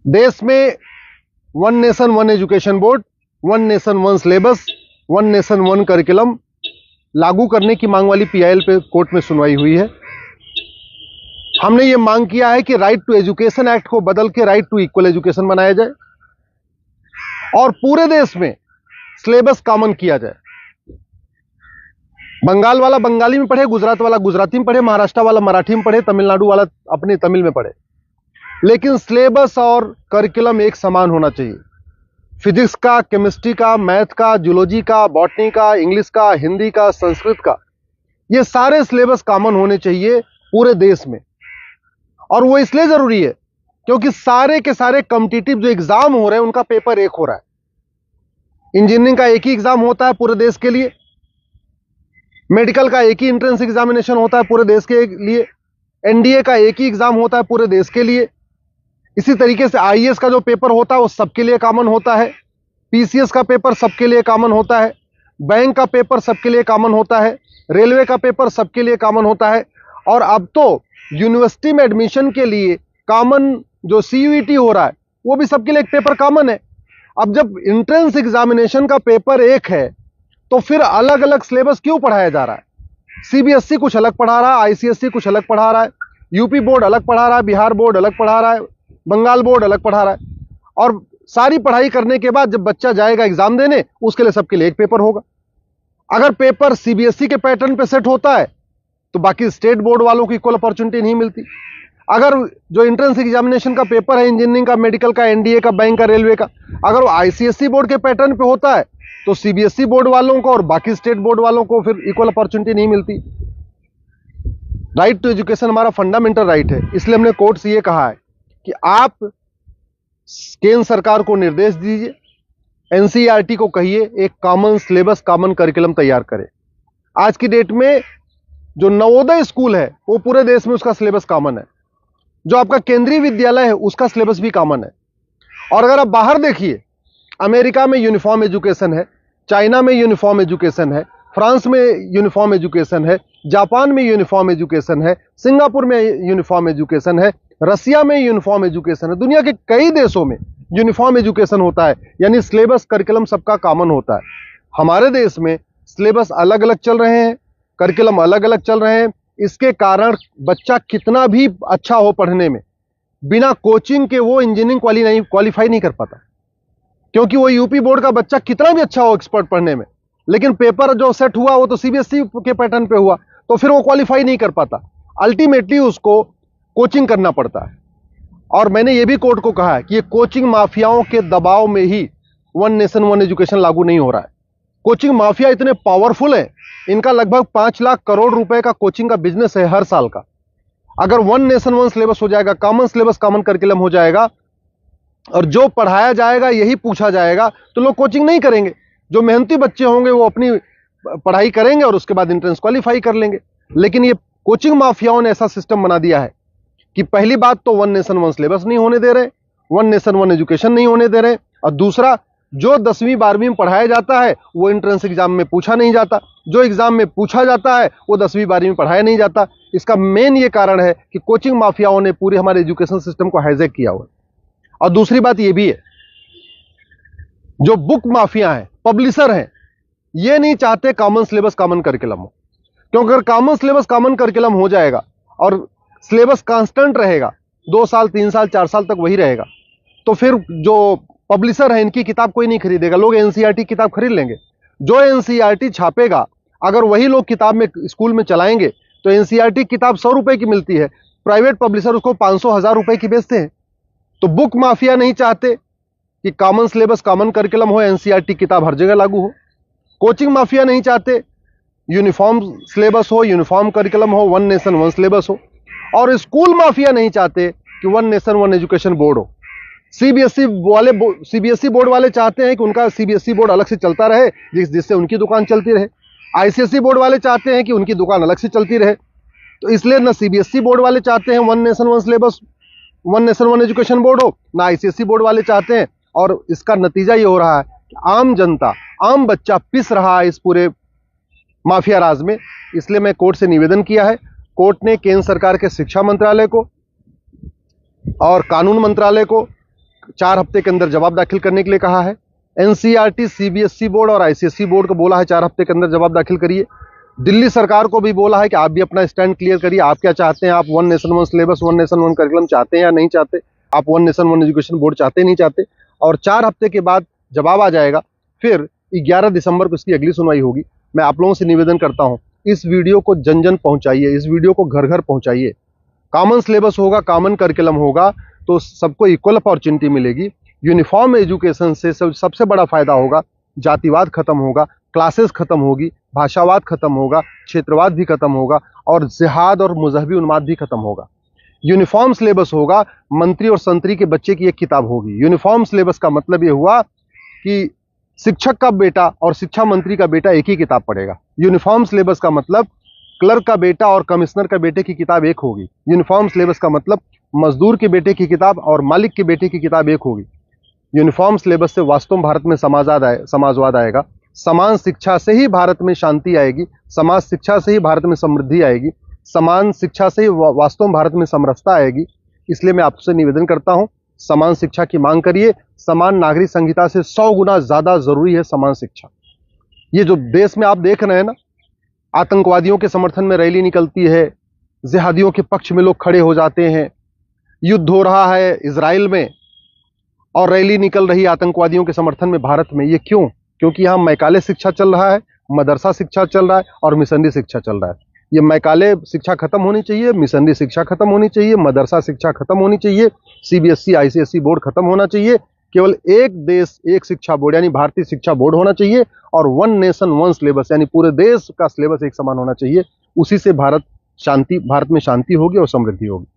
देश में one nation one education board, one nation one syllabus, one nation one curriculum लागू करने की मांग वाली पीआईएल पे कोर्ट में सुनवाई हुई है। हमने ये मांग किया है कि राइट टू एजुकेशन एक्ट को बदल के राइट टू इक्वल एजुकेशन बनाया जाए और पूरे देश में सिलेबस कॉमन किया जाए। बंगाल वाला बंगाली में पढ़े, गुजरात वाला गुजराती में पढ़े, महाराष्ट्र वाला मराठी में पढ़े, तमिलनाडु वाला अपनी तमिल में पढ़े, लेकिन सिलेबस और करिकुलम एक समान होना चाहिए। फिजिक्स का, केमिस्ट्री का, मैथ का, जूलॉजी का, बॉटनी का, इंग्लिश का, हिंदी का, संस्कृत का, ये सारे सिलेबस कॉमन होने चाहिए पूरे देश में। और वो इसलिए जरूरी है क्योंकि सारे के सारे कॉम्पिटिटिव जो एग्जाम हो रहे हैं उनका पेपर एक हो रहा है। इंजीनियरिंग का एक ही एग्जाम होता है पूरे देश के लिए, मेडिकल का एक ही एंट्रेंस एग्जामिनेशन होता है पूरे देश के लिए, एनडीए का एक ही एग्जाम होता है पूरे देश के लिए। इसी तरीके से आईएएस का जो पेपर होता है वो सबके लिए कॉमन होता है, पीसीएस का पेपर सबके लिए कॉमन होता है, बैंक का पेपर सबके लिए कॉमन होता है, रेलवे का पेपर सबके लिए कॉमन होता है। और अब तो यूनिवर्सिटी में एडमिशन के लिए कॉमन जो सीयूईटी हो रहा है वो भी सबके लिए एक पेपर कॉमन है। अब जब एंट्रेंस एग्जामिनेशन का पेपर एक है तो फिर अलग अलग सिलेबस क्यों पढ़ाया जा रहा है? सीबीएसई कुछ अलग पढ़ा रहा है, आईसीएसई कुछ अलग पढ़ा रहा है, यूपी बोर्ड अलग पढ़ा रहा है, बिहार बोर्ड अलग पढ़ा रहा है, बंगाल बोर्ड अलग पढ़ा रहा है। और सारी पढ़ाई करने के बाद जब बच्चा जाएगा एग्जाम देने, उसके लिए सबके लिए एक पेपर होगा। अगर पेपर सीबीएसई के पैटर्न पे सेट होता है तो बाकी स्टेट बोर्ड वालों को इक्वल अपॉर्चुनिटी नहीं मिलती। अगर जो एंट्रेंस एग्जामिनेशन का पेपर है इंजीनियरिंग का, मेडिकल का, एनडीए का, बैंक का, रेलवे का, अगर वो आईसीएसई बोर्ड के पैटर्न पे होता है तो सीबीएसई बोर्ड वालों को और बाकी स्टेट बोर्ड वालों को फिर इक्वल अपॉर्चुनिटी नहीं मिलती। राइट टू एजुकेशन हमारा फंडामेंटल राइट है, इसलिए हमने कोर्ट से ये कहा है कि आप केंद्र सरकार को निर्देश दीजिए, एनसीईआरटी को कहिए एक कॉमन सिलेबस, कॉमन करिकुलम तैयार करे। आज की डेट में जो नवोदय स्कूल है वो पूरे देश में उसका सिलेबस कॉमन है, जो आपका केंद्रीय विद्यालय है उसका सिलेबस भी कॉमन है। और अगर आप बाहर देखिए, अमेरिका में यूनिफॉर्म एजुकेशन है, चाइना में यूनिफॉर्म एजुकेशन है, फ्रांस में यूनिफॉर्म एजुकेशन है, जापान में यूनिफॉर्म एजुकेशन है, सिंगापुर में यूनिफॉर्म एजुकेशन है, रसिया में यूनिफॉर्म एजुकेशन है, दुनिया के कई देशों में यूनिफॉर्म एजुकेशन होता है, यानी सिलेबस करिकुलम सबका कॉमन होता है। हमारे देश में सिलेबस अलग अलग चल रहे हैं, करिकुलम अलग अलग चल रहे हैं। इसके कारण बच्चा कितना भी अच्छा हो पढ़ने में, बिना कोचिंग के वो इंजीनियरिंग क्वालिफाई नहीं कर पाता। क्योंकि वो यूपी बोर्ड का बच्चा कितना भी अच्छा हो एक्सपर्ट पढ़ने में, लेकिन पेपर जो सेट हुआ वो तो सीबीएसई के पैटर्न पे हुआ, तो फिर वो क्वालिफाई नहीं कर पाता। अल्टीमेटली उसको कोचिंग करना पड़ता है। और मैंने ये भी कोर्ट को कहा है कि ये कोचिंग माफियाओं के दबाव में ही वन नेशन वन एजुकेशन लागू नहीं हो रहा है। कोचिंग माफिया इतने पावरफुल है, इनका लगभग 5 लाख करोड़ रुपए का कोचिंग का बिजनेस है हर साल का। अगर वन नेशन वन सिलेबस हो जाएगा, कॉमन सिलेबस, कॉमन करिकुलम हो जाएगा और जो पढ़ाया जाएगा यही पूछा जाएगा, तो लोग कोचिंग नहीं करेंगे। जो मेहनती बच्चे होंगे वो अपनी पढ़ाई करेंगे और उसके बाद एंट्रेंस क्वालिफाई कर लेंगे। लेकिन ये कोचिंग माफियाओं ने ऐसा सिस्टम बना दिया है कि पहली बात तो वन नेशन वन सिलेबस नहीं होने दे रहे, वन नेशन वन एजुकेशन नहीं होने दे रहे, और दूसरा जो 10वीं 12वीं में पढ़ाया जाता है वो एंट्रेंस एग्जाम में पूछा नहीं जाता, जो एग्जाम में पूछा जाता है वो 10वीं 12वीं में पढ़ाया नहीं जाता। इसका मेन ये कारण है कि कोचिंग माफियाओं ने पूरे हमारे एजुकेशन सिस्टम को हाईजैक किया हुआ है। और दूसरी बात ये भी है, जो बुक माफिया हैं, पब्लिशर हैं, ये नहीं चाहते कॉमन सिलेबस कॉमन करिकुलम हो। क्योंकि अगर कॉमन सिलेबस कॉमन करिकुलम हो जाएगा और सिलेबस कांस्टेंट रहेगा, 2 साल 3 साल 4 साल तक वही रहेगा, तो फिर जो पब्लिशर है इनकी किताब कोई नहीं खरीदेगा, लोग एनसीईआरटी किताब खरीद लेंगे। जो एनसीईआरटी छापेगा अगर वही लोग किताब में स्कूल में चलाएंगे तो एनसीईआरटी किताब 100 रुपए की मिलती है, प्राइवेट पब्लिशर उसको 500-1000 रुपए की बेचते हैं। तो बुक माफिया नहीं चाहते कि कॉमन सिलेबस कॉमन करिकुलम हो, एनसीईआरटी किताब हर जगह लागू हो। कोचिंग माफिया नहीं चाहते यूनिफॉर्म सिलेबस हो, यूनिफॉर्म करिकुलम हो, वन नेशन वन सिलेबस हो। और स्कूल माफिया नहीं चाहते कि one nation one education board हो। सीबीएसई बोर्ड वाले चाहते हैं कि उनका सीबीएसई बोर्ड अलग से चलता रहे, जिससे उनकी दुकान चलती रहे। आईसीएसई बोर्ड वाले चाहते हैं कि उनकी दुकान अलग से चलती रहे। तो इसलिए ना सीबीएसई बोर्ड वाले चाहते हैं one nation one syllabus, one nation one education board हो, ना आईसीएसई बोर्ड वाले चाहते हैं। और इसका नतीजा ये हो रहा है कि आम जनता, आम बच्चा पिस रहा है इस पूरे माफिया राज में। इसलिए मैं कोर्ट से निवेदन किया है। कोर्ट ने केंद्र सरकार के शिक्षा मंत्रालय को और कानून मंत्रालय को 4 हफ्ते के अंदर जवाब दाखिल करने के लिए कहा है। एनसीईआरटी, सीबीएसई बोर्ड और आईसीएसई बोर्ड को बोला है 4 हफ्ते के अंदर जवाब दाखिल करिए। दिल्ली सरकार को भी बोला है कि आप भी अपना स्टैंड क्लियर करिए, आप क्या चाहते हैं, आप one nation one syllabus, one nation one curriculum चाहते हैं या नहीं चाहते, आप one nation one education board चाहते नहीं चाहते। और 4 हफ्ते के बाद जवाब आ जाएगा, फिर 11 दिसंबर को इसकी अगली सुनवाई होगी। मैं आप लोगों से निवेदन करता हूं, इस वीडियो को जन जन पहुंचाइए, इस वीडियो को घर घर पहुंचाइए। कॉमन सिलेबस होगा, कॉमन करिकुलम होगा तो सबको इक्वल अपॉर्चुनिटी मिलेगी। यूनिफॉर्म एजुकेशन से सबसे बड़ा फायदा होगा, जातिवाद खत्म होगा, क्लासेस खत्म होगी, भाषावाद खत्म होगा, क्षेत्रवाद भी खत्म होगा और जिहाद और मजहबी उन्माद भी खत्म होगा। यूनिफॉर्म सिलेबस होगा, मंत्री और संतरी के बच्चे की एक किताब होगी। यूनिफॉर्म सिलेबस का मतलब यह हुआ कि शिक्षक का बेटा और शिक्षा मंत्री का बेटा एक ही किताब पढ़ेगा। यूनिफॉर्म सिलेबस का मतलब क्लर्क का बेटा और कमिश्नर का बेटे की किताब एक होगी। यूनिफॉर्म सिलेबस का मतलब मजदूर के बेटे की किताब और मालिक के बेटे की किताब एक होगी। यूनिफॉर्म सिलेबस से वास्तव में भारत में समाजवाद आएगा। समान शिक्षा से ही भारत में शांति आएगी, समाज शिक्षा से ही भारत में समृद्धि आएगी, समान शिक्षा से ही वास्तव में भारत में समरसता आएगी। इसलिए मैं आपसे निवेदन करता हूं, समान शिक्षा की मांग करिए। समान नागरिक संहिता से 100 गुना ज्यादा जरूरी है समान शिक्षा। ये जो देश में आप देख रहे हैं ना, आतंकवादियों के समर्थन में रैली निकलती है, जिहादियों के पक्ष में लोग खड़े हो जाते हैं, युद्ध हो रहा है इजराइल में और रैली निकल रही है आतंकवादियों के समर्थन में भारत में। ये क्यों? क्योंकि यहाँ मैकाले शिक्षा चल रहा है, मदरसा शिक्षा चल रहा है और मिशनरी शिक्षा चल रहा है। ये मैकाले शिक्षा खत्म होनी चाहिए, मिशनरी शिक्षा खत्म होनी चाहिए, मदरसा शिक्षा खत्म होनी चाहिए, सीबीएसई आईसीएसई बोर्ड खत्म होना चाहिए। केवल एक देश एक शिक्षा बोर्ड यानी भारतीय शिक्षा बोर्ड होना चाहिए और वन नेशन वन सिलेबस यानी पूरे देश का सिलेबस एक समान होना चाहिए। उसी से भारत में शांति होगी और समृद्धि होगी।